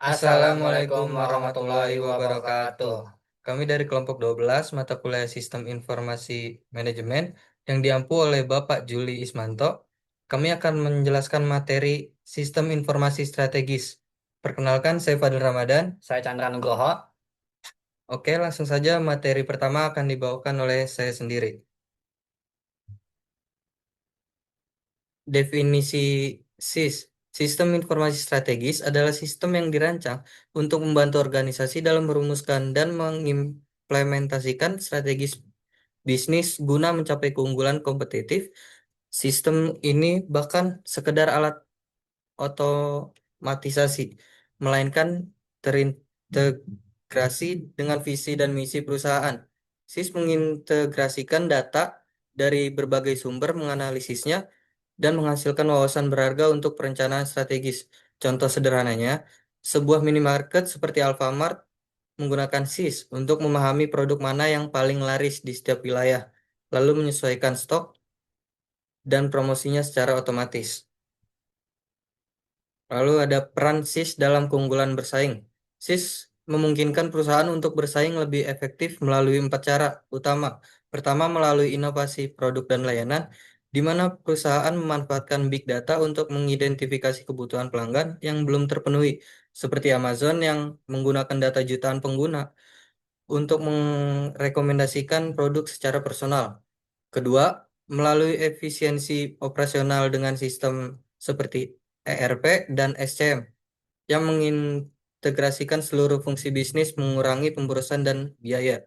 Assalamualaikum warahmatullahi wabarakatuh. Kami dari kelompok 12 mata kuliah Sistem Informasi Manajemen yang diampu oleh Bapak Juli Ismanto. Kami akan menjelaskan materi Sistem Informasi Strategis. Perkenalkan, saya Fadil Ramadan. Saya Chandra Nugroho. Oke, langsung saja materi pertama akan dibawakan oleh saya sendiri. Definisi SIS. Sistem informasi strategis adalah sistem yang dirancang untuk membantu organisasi dalam merumuskan dan mengimplementasikan strategis bisnis guna mencapai keunggulan kompetitif. Sistem ini bahkan sekedar alat otomatisasi, melainkan terintegrasi dengan visi dan misi perusahaan. SIS mengintegrasikan data dari berbagai sumber, menganalisisnya, dan menghasilkan wawasan berharga untuk perencanaan strategis. Contoh sederhananya, sebuah minimarket seperti Alfamart menggunakan SIS untuk memahami produk mana yang paling laris di setiap wilayah, lalu menyesuaikan stok dan promosinya secara otomatis. Lalu ada peran SIS dalam keunggulan bersaing. SIS memungkinkan perusahaan untuk bersaing lebih efektif melalui 4 cara utama. Pertama, melalui inovasi produk dan layanan, di mana perusahaan memanfaatkan big data untuk mengidentifikasi kebutuhan pelanggan yang belum terpenuhi, seperti Amazon yang menggunakan data jutaan pengguna untuk merekomendasikan produk secara personal. Kedua, melalui efisiensi operasional dengan sistem seperti ERP dan SCM yang mengintegrasikan seluruh fungsi bisnis, mengurangi pemborosan dan biaya.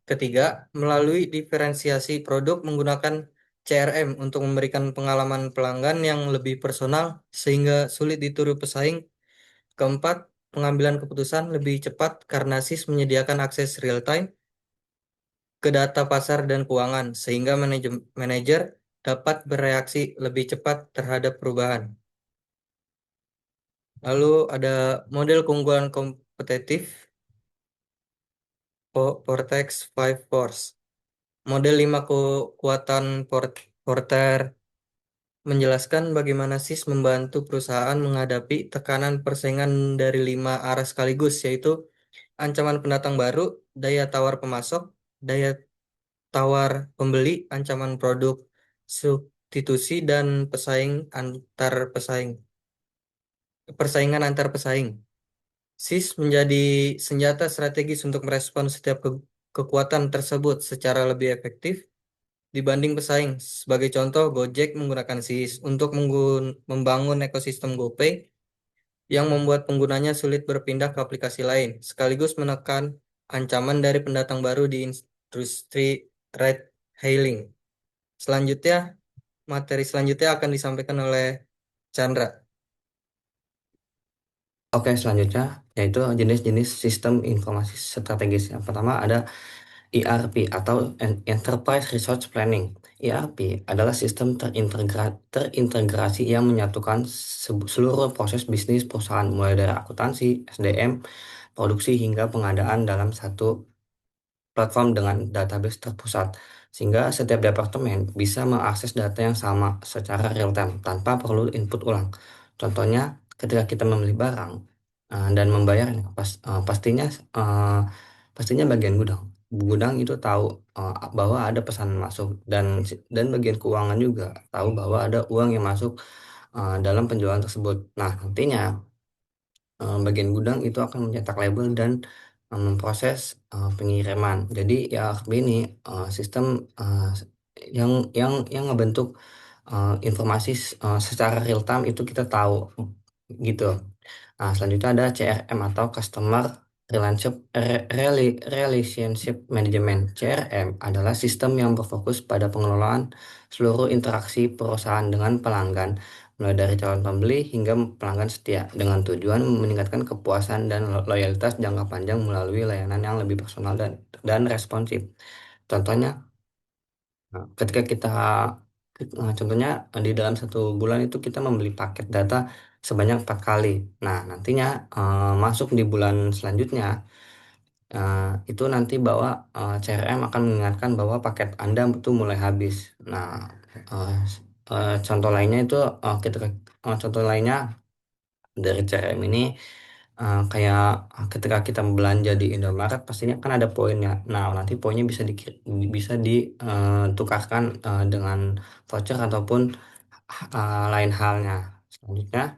Ketiga, melalui diferensiasi produk menggunakan CRM untuk memberikan pengalaman pelanggan yang lebih personal sehingga sulit ditiru pesaing. Keempat, pengambilan keputusan lebih cepat karena SIS menyediakan akses real time ke data pasar dan keuangan sehingga manajer dapat bereaksi lebih cepat terhadap perubahan. Lalu ada model keunggulan kompetitif Vortex Five Force. Model 5 kekuatan Porter menjelaskan bagaimana SIS membantu perusahaan menghadapi tekanan persaingan dari 5 arah sekaligus, yaitu ancaman pendatang baru, daya tawar pemasok, daya tawar pembeli, ancaman produk substitusi, dan persaingan antar pesaing. SIS menjadi senjata strategis untuk merespon setiap kekuatan tersebut secara lebih efektif dibanding pesaing. Sebagai contoh, Gojek menggunakan SIS untuk membangun ekosistem GoPay yang membuat penggunanya sulit berpindah ke aplikasi lain, sekaligus menekan ancaman dari pendatang baru di industri ride hailing. Selanjutnya, materi selanjutnya akan disampaikan oleh Chandra. Oke, selanjutnya yaitu jenis-jenis sistem informasi strategis. Yang pertama ada ERP atau Enterprise Resource Planning. ERP adalah sistem terintegrasi yang menyatukan seluruh proses bisnis perusahaan mulai dari akuntansi, SDM, produksi hingga pengadaan dalam satu platform dengan database terpusat, sehingga setiap departemen bisa mengakses data yang sama secara real time tanpa perlu input ulang. Contohnya, ketika kita membeli barang dan membayarnya, pastinya eh, pastinya bagian gudang. Gudang itu tahu bahwa ada pesanan masuk dan bagian keuangan juga tahu bahwa ada uang yang masuk dalam penjualan tersebut. Nah, nantinya bagian gudang itu akan mencetak label dan memproses pengiriman. Jadi ya ini sistem uh, yang ngebentuk informasi secara real time itu kita tahu gitu. Nah, selanjutnya ada CRM atau Customer Relationship Management. CRM adalah sistem yang berfokus pada pengelolaan seluruh interaksi perusahaan dengan pelanggan, mulai dari calon pembeli hingga pelanggan setia, dengan tujuan meningkatkan kepuasan dan loyalitas jangka panjang melalui layanan yang lebih personal dan responsif. Contohnya, ketika kita contohnya di dalam 1 bulan itu kita membeli paket data sebanyak 4 kali. Nah, nantinya masuk di bulan selanjutnya eh, itu nanti bahwa CRM akan mengingatkan bahwa paket Anda itu mulai habis. Nah, eh, contoh lainnya itu contoh lainnya dari CRM ini Kayak ketika kita belanja di Indomaret pastinya kan ada poinnya. Nah, nanti poinnya bisa ditukarkan dengan voucher ataupun lain halnya. Selanjutnya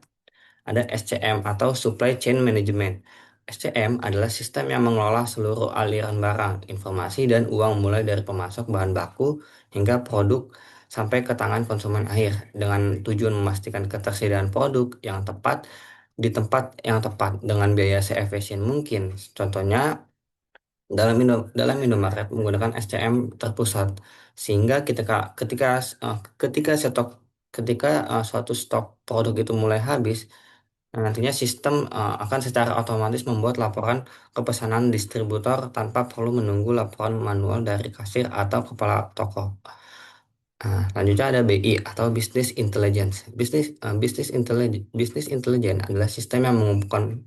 ada SCM atau Supply Chain Management. SCM adalah sistem yang mengelola seluruh aliran barang, informasi, dan uang mulai dari pemasok bahan baku hingga produk sampai ke tangan konsumen akhir dengan tujuan memastikan ketersediaan produk yang tepat di tempat yang tepat dengan biaya seefisien mungkin. Contohnya dalam Indomaret menggunakan SCM terpusat sehingga ketika stok suatu stok produk itu mulai habis. Nah, nantinya sistem akan secara otomatis membuat laporan kepesanan distributor tanpa perlu menunggu laporan manual dari kasir atau kepala toko. Nah, selanjutnya ada BI atau Business Intelligence. Business Intelligence adalah sistem yang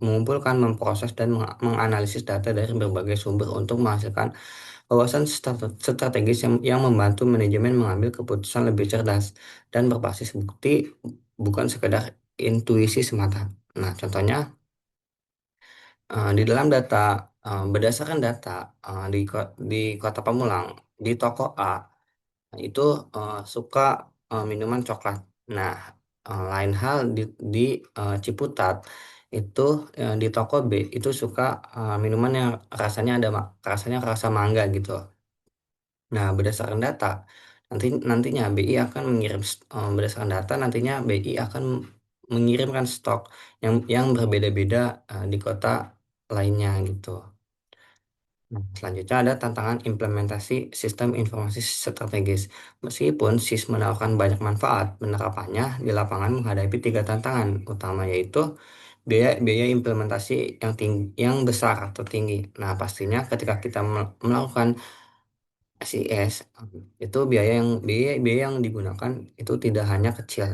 mengumpulkan, memproses, dan menganalisis data dari berbagai sumber untuk menghasilkan wawasan strategis yang membantu manajemen mengambil keputusan lebih cerdas dan berbasis bukti, bukan sekedar intuisi semata. Nah, contohnya di dalam data, berdasarkan data di Kota Pamulang, di toko A itu suka minuman coklat. Nah, lain hal di Ciputat itu di toko B itu suka minuman yang rasanya rasa mangga gitu. Nah, berdasarkan data, nantinya BI akan berdasarkan data nantinya BI akan mengirimkan stok yang berbeda-beda di kota lainnya gitu. Nah, selanjutnya ada tantangan implementasi sistem informasi strategis. Meskipun SIS menawarkan banyak manfaat, penerapannya di lapangan menghadapi tiga tantangan utama, yaitu biaya implementasi yang besar atau tinggi. Nah, pastinya ketika kita melakukan SIS, itu biaya yang digunakan itu tidak hanya kecil.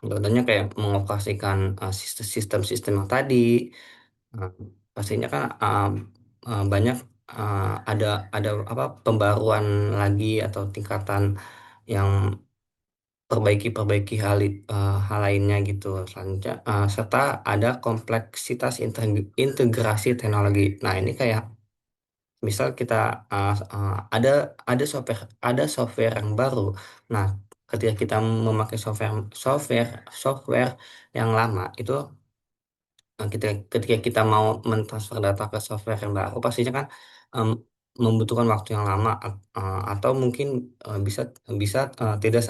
Contohnya kayak mengoperasikan sistem-sistem yang tadi. Nah, pastinya kan banyak ada apa pembaruan lagi atau tingkatan yang hal lainnya gitu. Selanjutnya serta ada kompleksitas integrasi teknologi. Nah, ini kayak misal kita ada software yang baru. Nah, ketika kita memakai software yang lama itu ketika kita mau mentransfer data ke software yang baru pastinya kan em, membutuhkan waktu yang lama atau mungkin bisa bisa tidak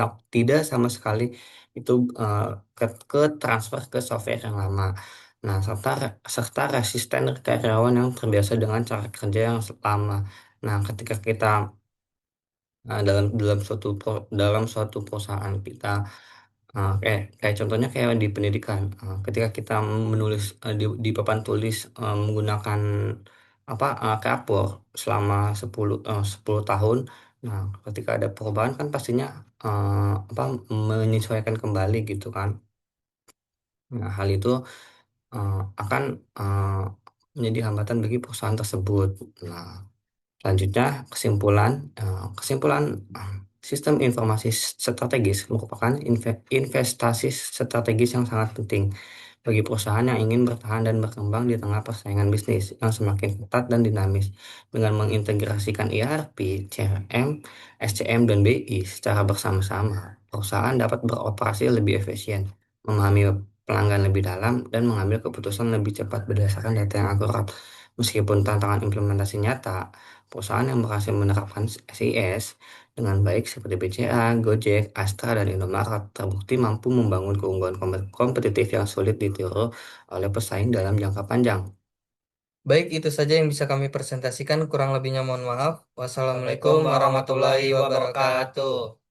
sama sekali itu eh, ke transfer ke software yang lama. Nah, serta resisten karyawan yang terbiasa dengan cara kerja yang lama. Nah, ketika kita dalam suatu perusahaan kita, kayak contohnya kayak di pendidikan, ketika kita menulis di papan tulis menggunakan kapur selama 10 tahun. Nah, ketika ada perubahan kan pastinya menyesuaikan kembali gitu kan. Nah, hal itu akan menjadi hambatan bagi perusahaan tersebut. Nah, selanjutnya, kesimpulan sistem informasi strategis merupakan investasi strategis yang sangat penting bagi perusahaan yang ingin bertahan dan berkembang di tengah persaingan bisnis yang semakin ketat dan dinamis. Dengan mengintegrasikan ERP, CRM, SCM, dan BI secara bersama-sama, perusahaan dapat beroperasi lebih efisien, memahami pelanggan lebih dalam, dan mengambil keputusan lebih cepat berdasarkan data yang akurat. Meskipun tantangan implementasi nyata, perusahaan yang berhasil menerapkan SIS dengan baik seperti BCA, Gojek, Astra, dan Indomaret terbukti mampu membangun keunggulan kompetitif yang sulit ditiru oleh pesaing dalam jangka panjang. Baik, itu saja yang bisa kami presentasikan. Kurang lebihnya mohon maaf. Wassalamualaikum warahmatullahi wabarakatuh.